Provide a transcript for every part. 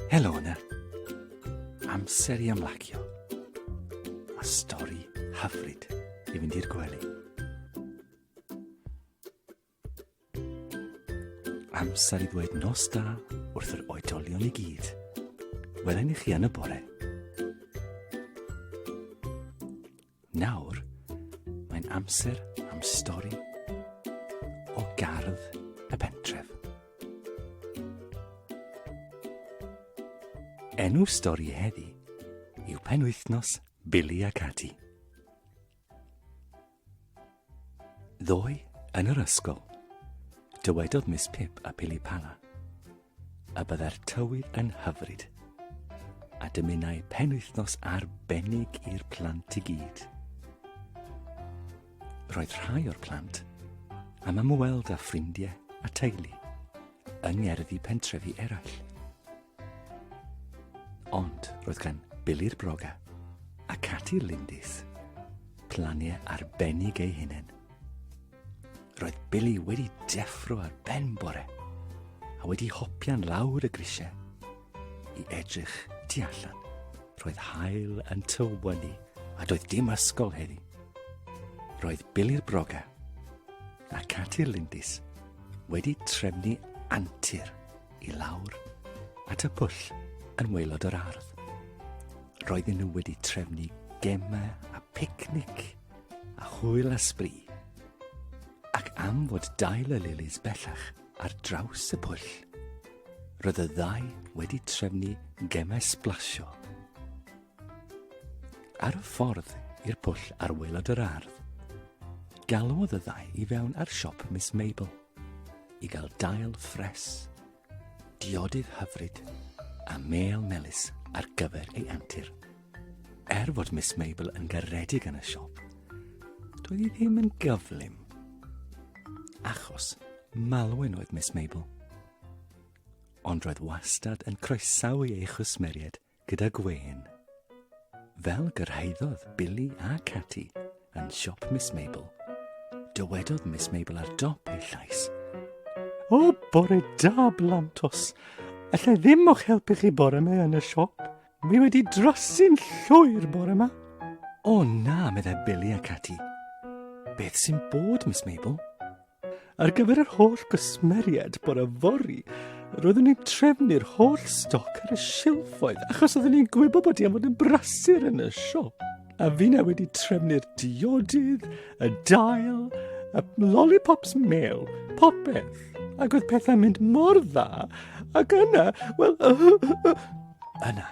Helo yna. Amser I ymlacio. A stori hyfryd I fynd i'r gwely. Amser I ddweud nos da wrth yr oedolion I gyd. Welen I chi yn y bore. Nawr, mae'n amser am stori o gardd y pentref. Enw stori heddi yw penwythnos Bili a Cati. Ddoe yn yr ysgol, dywedodd Miss Pip a Bili Pala a byddai'r tywydd yn hyfryd a dymunai penwythnos arbennig i'r plant I gyd. Roedd rhai o'r plant am ymweld â ffrindiau a teulu yng ngerddi pentrefi eraill. Ond roedd gan Bili'r broga a Cati'r lindys planiau arbennig ei hunain. Roedd Bili wedi deffro ar ben bore a wedi hopian lawr y grisiau I edrych tu allan. Roedd haul yn tywynnu a doedd dim ysgol heddi. Roedd Bili'r broga a Cati'r lindys wedi trefnu antur I lawr at y pwll yn waelod yr ardd. Roedden nhw wedi trefnu gemau a picnic a hwyl a sbri. Ac am fod dail y lilies bellach ar draws y pwll, roedd y ddau wedi trefnu gemau sblasio. Ar y ffordd i'r pwll ar waelod yr ardd, galwodd y ddau I fewn ar siop Miss Mabel I gael dail ffres, diodydd hyfryd a mêl melys ar gyfer ei antur. Fod Miss Mabel yn garedig yn y siop, doedd hi ddim yn gyflym, achos malwen oedd Miss Mabel. Ond roedd wastad yn croesawu ei chwsmeriad gyda gwên. Fel gyrhaeddodd Bili a Cati yn siop Miss Mabel, dywedodd Miss Mabel ar dop ei llais. O, bore da, blantos! Allai ddim o'ch helpu chi bore me yn y siop. Mi wedi drosi'n llwyr bore yma. O na, meddai Bili a Cati. Beth sy'n bod, Miss Mabel? Ar gyfer yr holl gwsmeriad bore fori, roeddwn ni'n trefnu'r holl stoc ar y silffoedd, achos oeddwn ni'n gwybod bod I am fod yn brasur yn y siop. A fi'na wedi trefnu'r diodydd, y dail, y lollipops mêl, popeth. Ac oedd pethau'n mynd mor dda, ac yna, wel... Yna,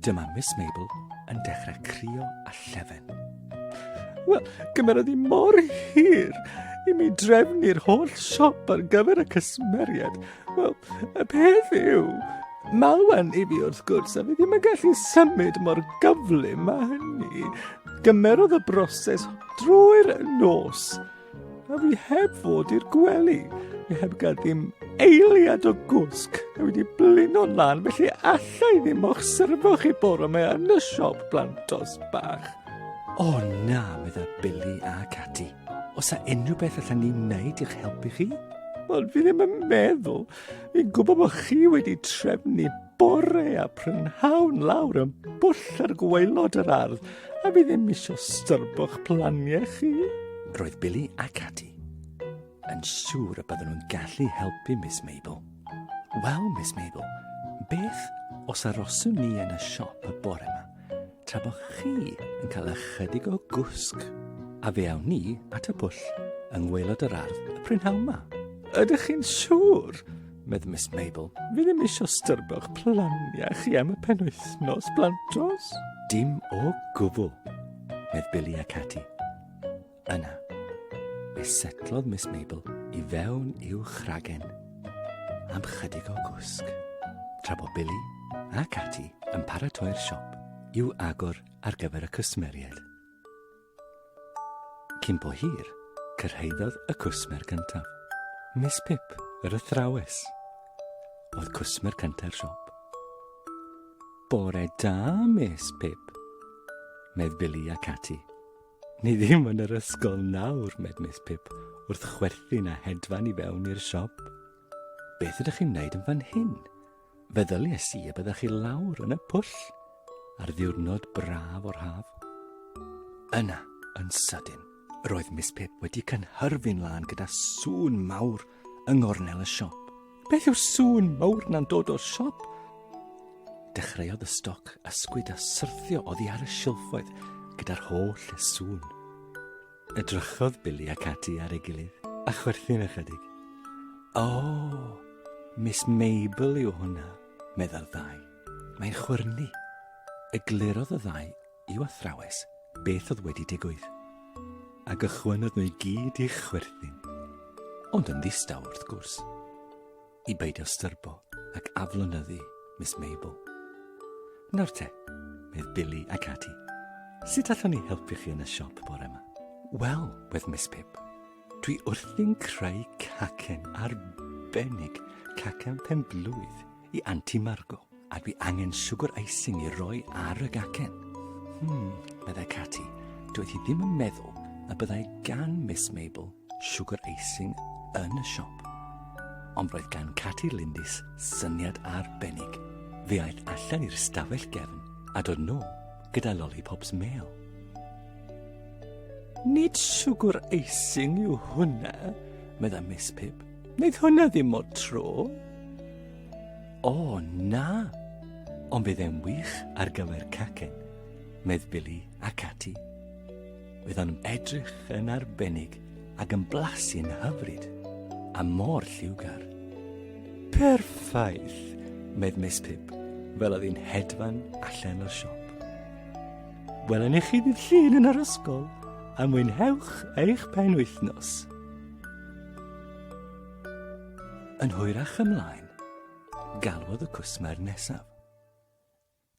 dyma Miss Mabel yn dechrau crio a llefen. Wel, gymerodd I mor hir I mi drefnu'r holl siop ar gyfer y cysmeriad. Wel, y peth yw, malwan I fi wrth gwrs, a fi ddim yn gallu symud mor gyflym â hynny. Gymerodd y broses drwy'r nos, a fi heb fod i'r gwely. Fi heb gael ddim eiliad o gwsg a wedi blino'n lan, felly allai ddim o'ch syrfo chi bore me yn y siop blantos bach. O na, meddai Bili a Cati. Oes a unrhyw beth allan ni'n wneud i'ch helpu chi? Wel, fi ddim yn meddwl. Fi'n gwybod bod chi wedi trefnu bore a prynhawn lawr yn bwll ar gwaelod yr ardd, a fi ddim eisiau styrbo'ch planiau chi. Roedd Bili a Cati yn siŵr y bydden nhw'n gallu helpu Miss Mabel. Wel, Miss Mabel, beth os aroswn ni yn y siop y bore yma, tra bod chi yn cael ychydig o gwsg, a fe awn ni at y pwll yng ngwaelod yr ardd y prynhawn yma? Ydych chi'n siŵr? Medd Miss Mabel, fi ddim eisiau styrbo'ch planiau chi am y penwythnos blantos? Dim o gwbl, medd Bili a Cati. Yna, fe setlodd Miss Mabel I fewn i'w chragen am chydig o gwsg, tra bod Bili a Cati yn paratoi'r siop i'w agor ar gyfer y cwsmeriad. Cyn bo hir, cyrhaeddodd y cwsmer gyntaf, Miss Pip yr athrawes. Oedd cwsmer cyntaf'r siop. Bore da, Miss Pip, medd Bili a Cati. Ni ddim yn yr ysgol nawr, med Miss Pip, wrth chwerthin a hedfan I fewn i'r siop. Beth ydych chi'n wneud yn fan hyn? Feddyliais i y byddech chi lawr yn y pwll ar ddiwrnod braf o'r haf. Yna, yn sydyn, roedd Miss Pip wedi cynhyrfu'n lan gyda sŵn mawr yng ngornel y siop. Beth yw sŵn mawr na'n dod o'r siop? Dechreuodd y stoc ysgwyd a syrthio oddi ar y silffoedd gyda'r holl y sŵn. Edrychodd Bili a Cati ar ei gilydd a chwerthin ychydig. O, Miss Mabel yw hwnna, medda'r ddau. Mae'n chwyrnu. Eglurodd y ddau i'w athrawes beth oedd wedi digwydd, ac ychwynnodd nhw i gyd i chwerthin, ond yn ddistaw wrth gwrs, i beidio styrbo ac aflonyddu Miss Mabel. Nawr te, medd Bili a Cati, sut allwn ni helpu chi yn y siop bore yma? Wel, wedd Miss Pip, dwi wrthi'n creu cacen arbennig, cacen penblwydd i Aunty Margo, a dwi angen siwgr icing i roi ar y gacen. Meddai Cati, doedd hi ddim yn meddwl y byddai gan Miss Mabel siwgr icing yn y siop. Ond roedd gan Cati Lindys syniad arbennig. Fe aeth allan i'r stafell gefn a dod nôl gyda lollipops mêl. Nid siwgr icing yw hwnna, meddai Miss Pip. Wneud hwnna ddim o'r tro. O, na, ond bydd e'n wych ar gyfer cacen, medd Bili a Cati. Bydd o'n edrych yn arbennig ac yn blasu'n hyfryd, a mor lliwgar. Perffaith, medd Miss Pip, fel oedd hi'n hedfan allan o'r siop. Welwn i chi ddydd llun yn yr ysgol, a mwynhewch eich penwythnos. Yn hwyrach ymlaen, galwodd y cwsmer nesaf.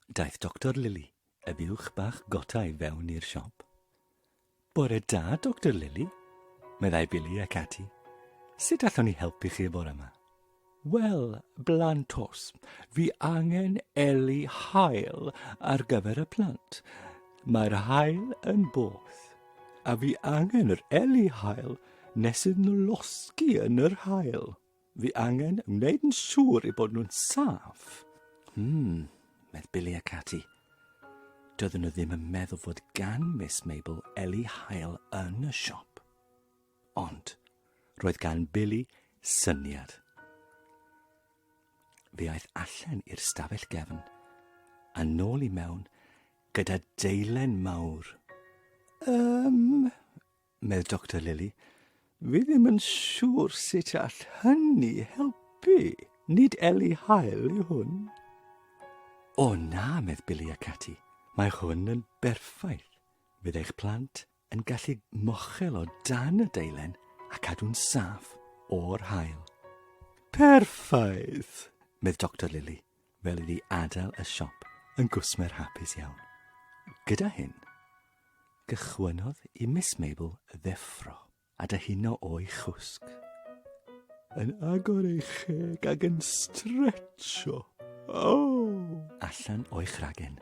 Daeth Dr. Lili, y buwch bach gota i fewn i'r siop. Bore da, Dr. Lili, meddai Bili a Cati. Sut allwn ni helpu chi bore yma? Wel, blantos, fi angen eli hael ar gyfer y plant. Mae'r hael yn boeth, a fi angen yr eli hael nes iddyn nhw losgi yn yr hael. Fi angen wneud yn siŵr i bod nhw'n saff. Medd Bili a Cati. Doedden nhw ddim yn meddwl fod gan Miss Mabel eli hael yn y siop. Ond roedd gan Bili syniad. Fe aeth allan i'r stafell gefn a nôl i mewn gyda deilen mawr. Medd Dr. Lili, fi ddim yn siŵr sut all hynny helpu. Nid eli hael yw hwn. O na, medd Bili a Cati, mae hwn yn berffaith. Fydd eich plant yn gallu mochel o dan y deilen a cadw'n saff o'r hael. Perffaith, medd Dr. Lili, fel iddi adael y siop yn gwsmer hapus iawn. Gyda hyn, gychwynnodd i Miss Mabel ddeffro a dyhuno o'i chwsg. Yn agor ei cheg ac yn stretsio. Allan o'i chragen.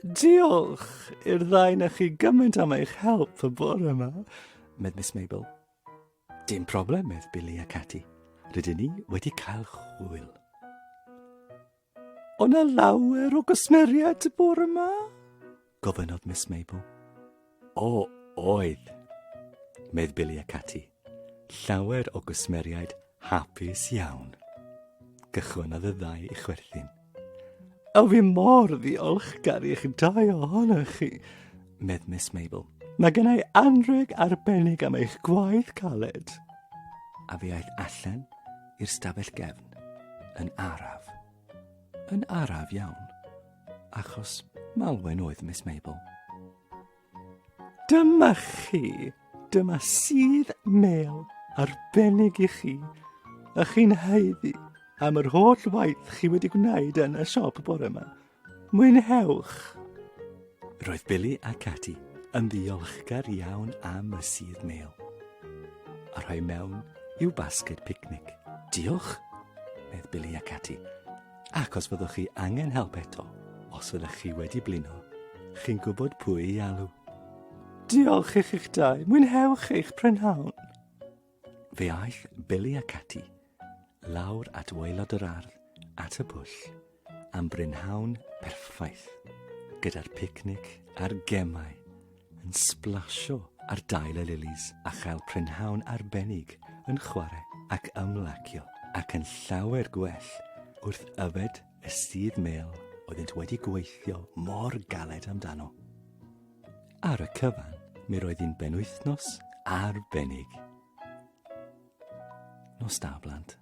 Diolch i'r ddau na chi gymaint am eich help y bore yma, medd Miss Mabel. Dim problem, medd Bili a Cati. Rydyn ni wedi cael chwyl. O na lawer o gwsmeriad y bore yma? Gofynnodd Miss Mabel. O, oedd, medd Bili a Cati. Llawer o gwsmeriaid hapus iawn. Gychwynnodd y ddau i chwerthin. O fi mor ddiolchgar i'ch dau ohonoch chi, medd Miss Mabel. Mae gennau anrheg arbennig am eich gwaith caled. A fi aeth allan i'r stafell gefn yn araf. Yn araf iawn, achos malwen oedd Miss Mabel. Dyma chi, dyma sydd mêl arbennig i chi, a chi'n haeddu am yr holl waith chi wedi gwneud yn y siop bore yma. Mwynhewch. Roedd Bili a Cati yn ddiolchgar iawn am y sydd mêl, a rhoi mewn i'w basged picnic. Diolch, medd Bili a Cati, ac os fyddwch chi angen help eto, os fyddwch chi wedi blino, chi'n gwybod pwy i alw. Diolch i'ch dau, mwynhewch eich prynhawn. Fe aeth Bili a Cati lawr at waelod yr ardd at y bwll am brynhawn perffaith, gyda'r picnic a'r gemau yn splasio ar dail y lilies a chael prynhawn arbennig yn chwarae ac ymlacio ac yn llawer gwell wrth yfed y sudd mêl oeddent wedi gweithio mor galed amdano. Ar y cyfan, mi roedd hi'n benwythnos arbennig. Nos da, blant.